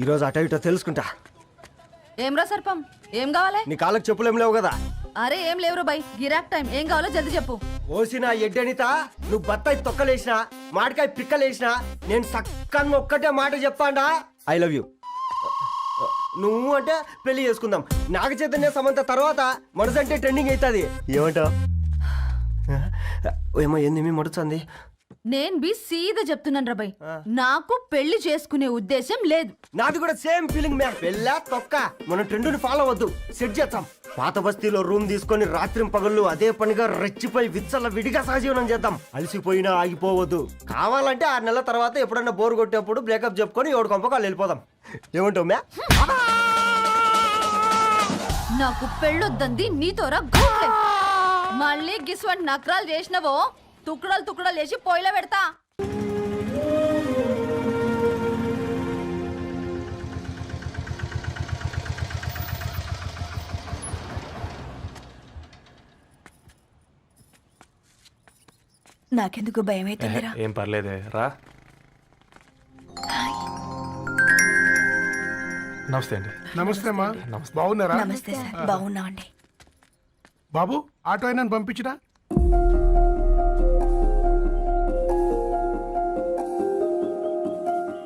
ఈరోజు అటో ఇటో తెలుసుకుంటా. ఏమ్రా సర్పం, ఏం కావాలి? నీ కాళ్ళకి చెప్పులు ఏం లేవు కదా? అరే ఏం లేవురా బై, గిరాక్ టైం. ఏం కావాలో జల్దీ చెప్పు. ఓసిన ఎడ్డనిత, నువ్వు బత్తాయి తొక్కలేసినా మాడికాయ పిక్కలేసినా నేను సక్కన్న ఒక్కటే మాట చెప్పాడా, ఐ లవ్ యూ. నువ్వు అంటే పెళ్లి చేసుకుందాం. నాగ చైతన్య సమంత తర్వాత మనసంటే ట్రెండింగ్ అవుతుంది. ఏమంటావు? ఏమో ఏంది మడుతుంది? నేను బి సీదా చెప్తున్నాను రాబాయ్, నాకు పెళ్లి చేసుకునే ఉద్దేశం లేదు. నాది కూడా సేమ్ ఫీలింగ్ మ్యామ్. పెళ్ళా తొక్క, మనం ట్రెండ్ని ఫాలో అవద్దు, సెట్ చేస్తాం. పాత బస్తీలో రూమ్ తీసుకొని రాత్రి పగళ్ళు అదే పనిగా రెచ్చిపోయి విచ్చల విడిగా సహజీవనం చేద్దాం. అలసిపోయినా ఆగిపోవద్దు. కావాలంటే 6 నెలల తర్వాత ఎప్పుడన్నా బోర్ కొట్టేప్పుడు బ్రేకప్ చెప్పుకొని ఎవడు కొంపకాలు వెళ్ళిపోదాం. ఏమంటావు మ్యా? నాకు పెళ్ళొద్దంది నీతోరా గోలే. మళ్ళీ గిస్వంటి నకరాలు చేసినవో తుక్కడలు తుక్కడలు వేసి పొయ్యిలో పెడతా. నాకెందుకు భయం అవుతుందిరా. ఏం పర్లేదే రా. నమస్తే అండి. నమస్తే అమ్మా. బాగున్నారా? నమస్తే సార్, బాగున్నామండి. బాబు ఆటో అయినా పంపించరా?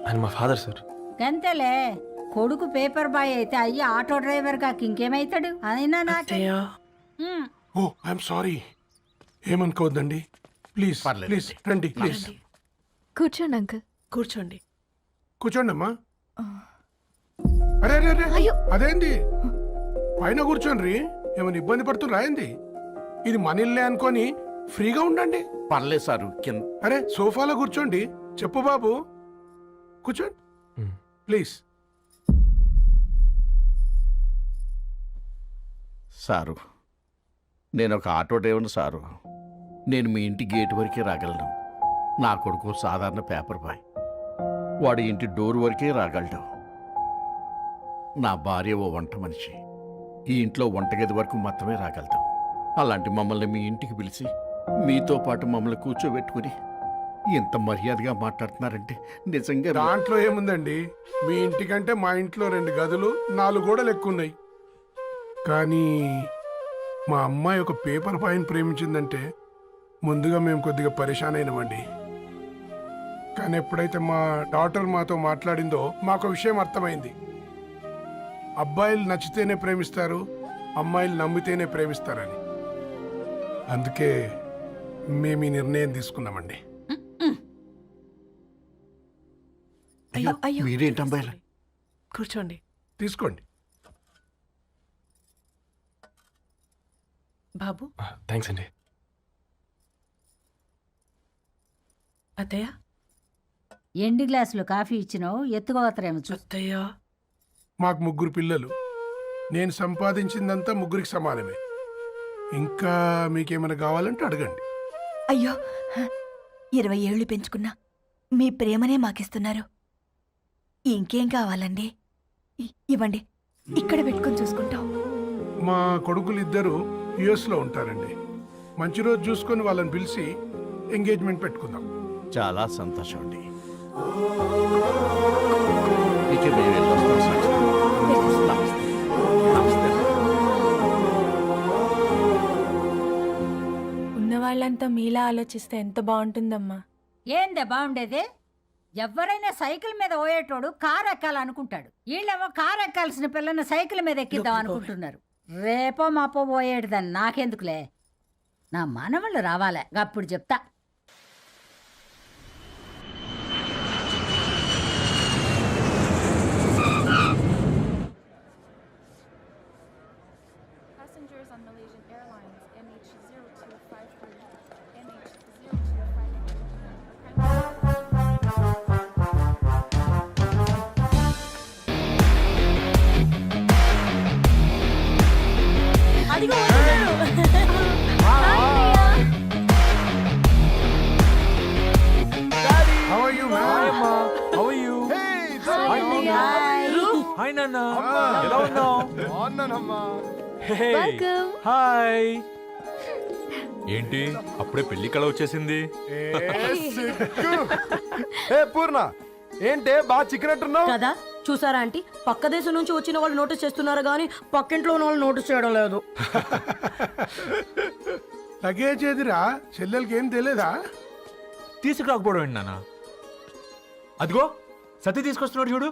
ఆయన మా ఫాదర్ సార్. గంతేలే, కొడుకు పేపర్ బాయ్ అయితే అయ్యి ఆటో డ్రైవర్ కాక ఇంకేమైతాడు? అయినా నాకు ఓ ఐఎమ్ సారీ, ఏమనుకోవద్దండి. ప్లీజ్ ప్లీజ్ రండి, ప్లీజ్ కూర్చోండి అంకుల్. కూర్చోండి. కూర్చోండి అమ్మా. అరే అరే అరే, అదేంది పైన కూర్చోండి. ఏమైనా ఇబ్బంది పడుతున్నా ఏంది? ఇది మన ఇల్లే అనుకొని ఫ్రీగా ఉండండి. పర్లేదు సారు. అరే సోఫాలో కూర్చోండి. చెప్పు బాబు, కూర్చోండి ప్లీజ్. సారు, నేను ఒక ఆటో డ్రైవర్ని సారు. నేను మీ ఇంటి గేట్ వరకే రాగలను. నా కొడుకు సాధారణ పేపర్ బాయ్, వాడి ఇంటి డోర్ వరకే రాగలడు. నా భార్య ఓ వంట మనిషి, ఈ ఇంట్లో వంటగది వరకు మాత్రమే రాగలదు. అలాంటి మమ్మల్ని మీ ఇంటికి పిలిచి మీతో పాటు మమ్మల్ని కూర్చోబెట్టుకుని ఎంత మర్యాదగా మాట్లాడుతున్నారంటే నిజంగా. దాంట్లో ఏముందండి, మీ ఇంటికంటే మా ఇంట్లో 2 గదులు 4 గోడలు ఎక్కువ ఉన్నాయి. కానీ మా అమ్మాయి ఒక పేపర్ బాయ్ని ప్రేమించిందంటే ముందుగా మేము కొద్దిగా పరేషాన్ అయినామండి. కానీ ఎప్పుడైతే మా డాటర్ మాతో మాట్లాడిందో మాకు విషయం అర్థమైంది. అబ్బాయిలు నచ్చితేనే ప్రేమిస్తారు, అమ్మాయిలు నమ్మితేనే ప్రేమిస్తారని. అందుకే మేము ఈ నిర్ణయం తీసుకున్నామండి. అయ్యో అయ్యో, మీరేంటి అమ్మాయిలు? కూర్చోండి. తీసుకోండి బాబు. థ్యాంక్స్ అండి. అత్తయ్య, ఎండి గ్లాసులో కాఫీ ఇచ్చినావు, ఎత్తుకోవతరేమో చూ. అత్తయ్య, మాకు 3 పిల్లలు. నేను సంపాదించిందంతా 3కి సమానమే. ఇంకా మీకేమైనా కావాలంటే అడగండి. అయ్యో 20 ఏళ్ళు పెంచుకున్నా మీ ప్రేమనే మాకిస్తున్నారు. ఇంకేం కావాలండి? ఇవ్వండి, ఇక్కడ పెట్టుకొని చూసుకుంటాం. మా కొడుకులు 2 యుఎస్లో ఉంటారండి. మంచి రోజు చూసుకొని వాళ్ళని పిలిచి ఎంగేజ్మెంట్ పెట్టుకుందాం. చాలా సంతోషం అండి. ఇక మేము వెళ్ళొస్తాం సార్. నమస్తే. నమస్తే. ఉన్నవాళ్ళంతా మీలా ఆలోచిస్తే ఎంత బాగుంటుందమ్మా. ఏందే బాగుండేది? ఎవరైనా సైకిల్ మీద పోయేటోడు కారు ఎక్కాలనుకుంటాడు. వీళ్ళేమో కారు ఎక్కాల్సిన పిల్లని సైకిల్ మీద ఎక్కిద్దాం అనుకుంటున్నారు. రేపో మాపో పోయేటిదని నాకెందుకులే, నా మనవళ్ళు రావాలే, అప్పుడు చెప్తా. హాయ్ నాన్న, ఎలా ఉన్నావు? హాయ్. ఏంటి అప్పుడే పెళ్లి కళ వచ్చేసింది? పూర్ణ, ఏంటే బాగా చికెనట్టున్నావు కదా చూసారా ఆంటీ పక్క దేశం నుంచి వచ్చిన వాళ్ళు నోటీస్ చేస్తున్నారు కానీ పక్కింట్లో ఉన్న వాళ్ళు నోటీస్ చేయడం లేదు. లగేజ్ ఏదిరా చెల్లెలకి ఏం తెలియదా? తీసుకురాకపోవడం ఏంటి నాన్న? అదిగో సతీ తీసుకొస్తున్నాడు చూడు.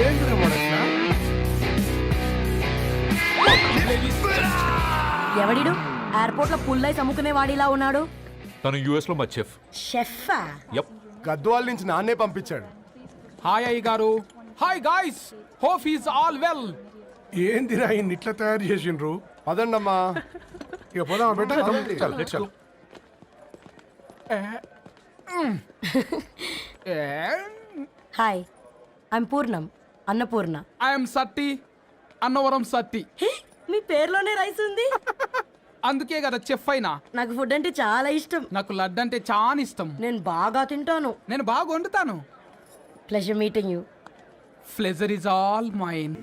ఏంటిరా వాడట్లా? ఎవడిడు ఎయిర్పోర్ట్ లో పుల్లై అమ్ముకునే వాడిలా ఉన్నాడు. తను యుఎస్ లో మా చెఫ్. షెఫా? యప్. గద్వాల నుంచి నాన్నే పంపించాడు. హాయ్ అయ్య గారు. Hi guys, hope is all well. ఏందిరా ఇన్ని ఇట్లా తయారు చేసిండ్రు? పదండమ్మా. ఇక పోదామా బెట్ట? చల్. Hi I'm Purnam, Annapurna. I'm Satti, Annavaram Satti. మీ పేర్లోనే రైస్ ఉంది. అందుకే కదా చెఫ్ అయినా. నాకు ఫుడ్ అంటే చాలా ఇష్టం. నాకు లడ్డు అంటే చాలా ఇష్టం. నేను బాగా తింటాను. నేను బాగా వండుతాను. Pleasure meeting you. Pleasure is all mine.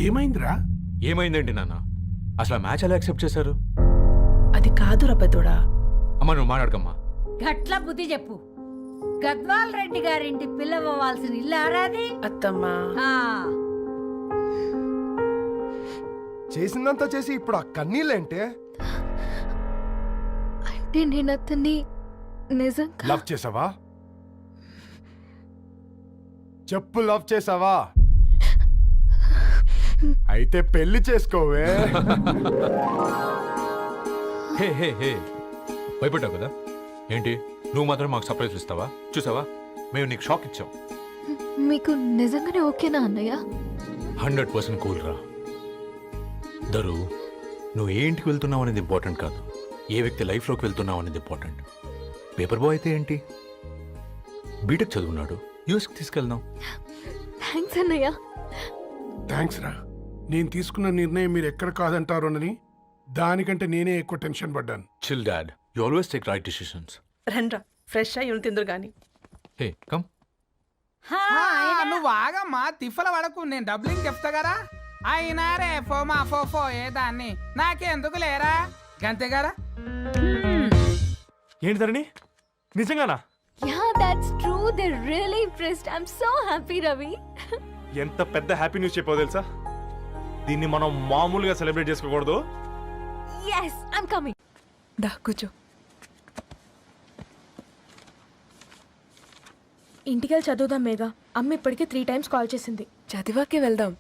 ఏమైందిరా? ఏమైందేంటి నాన్న? అసలు ఆ మ్యాచ్ ఎలా యాక్సెప్ట్ చేశారు? అది కాదు రబ్బతోడా. అమ్మ నువ్వు మాట్లాడకమ్మా. గట్ల బుద్ధి చెప్పు. గద్వాల్ రెడ్డి గారింటి పిల్లవ్వాల్సిన ఇల్లు ఆరాది. అత్తమ్మా ఆ, చేసిందంతా చేసి ఇప్పుడు ఆ కన్నీళ్ళేంటే? అంటే నేను అతన్ని నిజంగా లవ్ చేసావా? చెప్పు, లవ్ చేసావా? అయితే పెళ్లి చేసుకోవే. హే హే హే భయపడ్డావు కదా ఏంటి? నువ్వు మాత్రం మాకు సర్ప్రైజ్ ఇస్తావా? చూసావా, మేము నీకు షాక్ ఇచ్చాం. మీకు నిజంగానే ఓకేనా అన్నయ్య? 100% కూల్ రా. దరు, నువ్వు ఏ ఇంటికి వెళ్తున్నావు అనేది ఇంపార్టెంట్ కాదు, ఏ వ్యక్తి లైఫ్లోకి వెళ్తున్నావు అనేది ఇంపార్టెంట్. పేపర్ బాయ్ అయితే ఏంటి, బీటెక్ చదువున్నాడు, యూఎస్కి తీసుకెళ్దాం. థ్యాంక్స్ అన్నయ్య. థ్యాంక్స్ రా. నేను తీసుకున్న నిర్ణయం మీరు ఎక్కడ కాదంటారోనని దానికంటే నేనే ఎక్కువ టెన్షన్ పడ్డాను. Chill dad, you always take right decisions. రండ్రా ఫ్రెష్ అయ్యి తిందురు గాని. Hey come. హా, నువ్వు ఆగమ్మా, తిఫల పడకు. నేను డబ్లింగ్ చెప్తా కదా. అయినా రే ఫో ఏదాన్ని నాకెందుకు లేరా గంతే కదా. ఏంటి ధరణి, నిజంగానా? Yeah that's true. They really impressed. I am so happy Ravi. ఎంత పెద్ద హ్యాపీ న్యూస్ చెప్పావు తెలుసా? దీన్ని మనం మామూలుగా సెలబ్రేట్ చేసుకోకూడదు. yes I'm coming. దా కూర్చో. ఇంటికెళ్ళి చదువుదాం మేఘా. అమ్మ ఇప్పటికే 3 times కాల్ చేసింది. చదివాకే వెళ్దాం.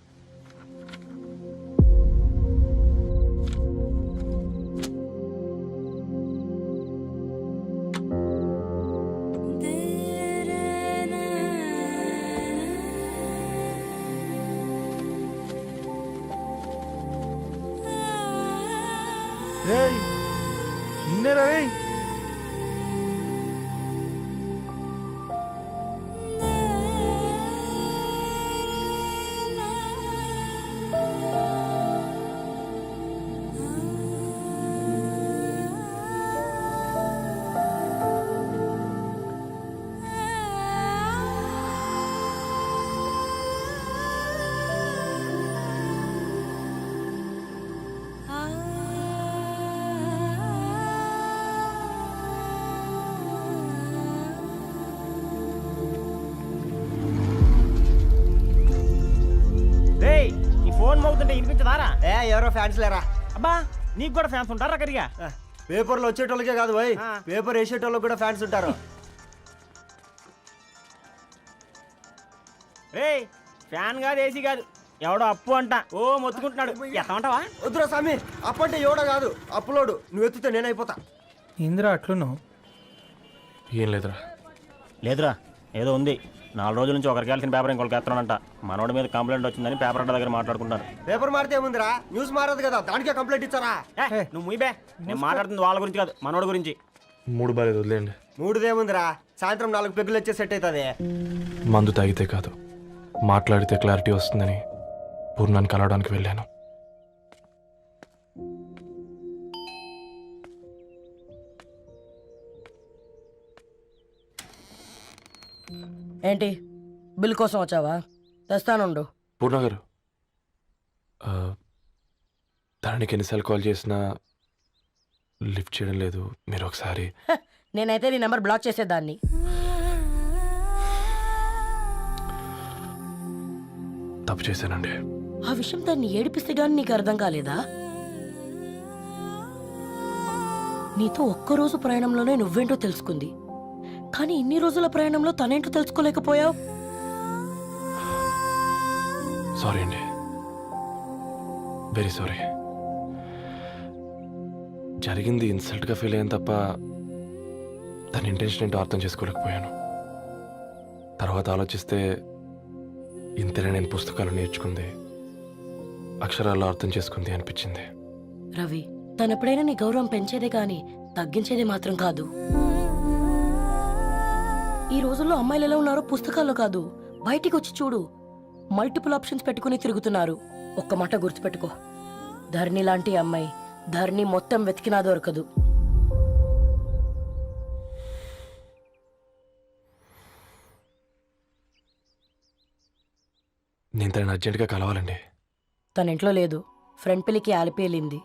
నిన్నేరా రే? ఫోన్ మోగుతుంటే వినిపించదారా? ఎవరో ఫ్యాన్స్ లేరా? అబ్బా నీకు కూడా ఫ్యాన్స్ ఉంటారా కరిగా? పేపర్లో వచ్చేటోళ్ళకే కాదు భయ్, పేపర్ వేసేటోళ్ళకి కూడా ఫ్యాన్స్ ఉంటారు. రే ఫ్యాన్ కాదు, ఏసీ కాదు, ఎవడో అప్పు అంట ఓ మొత్తుకుంటున్నాడు. ఎత్తామంటావా? వద్దురా స్వామి, అప్పు అంటే ఎవడో కాదు, అప్పులోడు. నువ్వు ఎత్తుతే నేనైపోతా. ఇందిరా అట్లును ఏం లేదురా. లేదురా, ఏదో ఉంది. 4 రోజుల నుంచి ఒకరికి వెళ్ళిన పేపర్ ఇంకొకరికి ఎత్తనంట. మనోడి మీద కంప్లైంట్ వచ్చిందని పేపర్ అడ్డ దగ్గర మాట్లాడుకుంటారు. పేపర్ మారితే ఏముందిరా, న్యూస్ మారదు కదా, దానికే కంప్లైంట్ ఇచ్చారా? నువ్వు ముయ్యబే, నేను మాట్లాడుతుంది వాళ్ళ గురించి కాదు, మనోడి గురించి. 3 బాలేదు, వదిలేండి. 3దేముందిరా, సాయంత్రం 4 పెగ్గులు వచ్చే సెట్ అవుతుంది. మందు తాగితే కాదు, మాట్లాడితే క్లారిటీ వస్తుందని పూర్ణాన్ని కలవడానికి వెళ్ళాను. ఏంటి బిల్ కోసం వచ్చావా? తెస్తానుండు. పూర్ణ గారు, దానికి ఎన్నిసార్లు కాల్ చేసినా లిఫ్ట్ చేయడం లేదు. మీరు ఒకసారి నేనైతే నీ నెంబర్ బ్లాక్ చేసేదాన్ని. తప్పు చేశానండి. ఆ విషయం దాన్ని ఏడిపిస్తే గానీ నీకు అర్థం కాలేదా? నీతో ఒక్కరోజు ప్రయాణంలోనే నువ్వేంటో తెలుసుకుంది, కానీ ఇన్ని రోజుల ప్రయాణంలో తనేంటో తెలుసుకోలేకపోయావు. సారీ అండి, వెరీ సారీ. జరిగింది ఇన్సల్ట్గా ఫీల్ అయ్యాను తప్ప తన ఇంటెన్షన్ ఏంటో అర్థం చేసుకోలేకపోయాను. తర్వాత ఆలోచిస్తే ఇంతనే నేను పుస్తకాలు నేర్చుకుంది, అక్షరాల్లో అర్థం చేసుకుంది అనిపించింది. రవి, తనెప్పుడైనా నీ గౌరవం పెంచేదే గాని తగ్గించేదే మాత్రం కాదు. ఈ రోజుల్లో అమ్మాయిలు ఎలా ఉన్నారో పుస్తకాల్లో కాదు, బయటికి వచ్చి చూడు. మల్టిపుల్ ఆప్షన్స్ పెట్టుకుని తిరుగుతున్నారు. ఒక్క మాట గుర్తుపెట్టుకో, ధరణి లాంటి అమ్మాయి ధరణి మొత్తం వెతికినా దొరకదు. నేను తనని అర్జెంటుగా కలవాలండి. తన ఇంట్లో లేదు, ఫ్రెండ్ పెళ్లికి ఆలిపి వెళ్ళింది.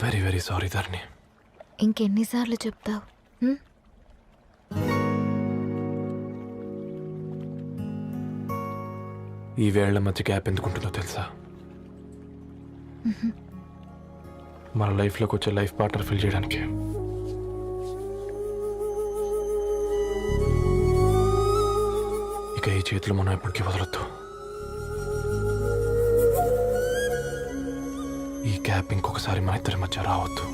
వెరీ వెరీ సారీ ధరణి. ఇంకెన్నిసార్లు చెప్తావు? ఈ వేళ్ల మధ్య గ్యాప్ ఎందుకుంటుందో తెలుసా? మన లైఫ్లోకి వచ్చే లైఫ్ పార్ట్నర్ ఫిల్ చేయడానికి. ఇక ఈ చేతులు మనం ఎప్పటికీ వదలొద్దు. ఈ గ్యాప్ ఇంకొకసారి మన ఇద్దరి మధ్య రావద్దు.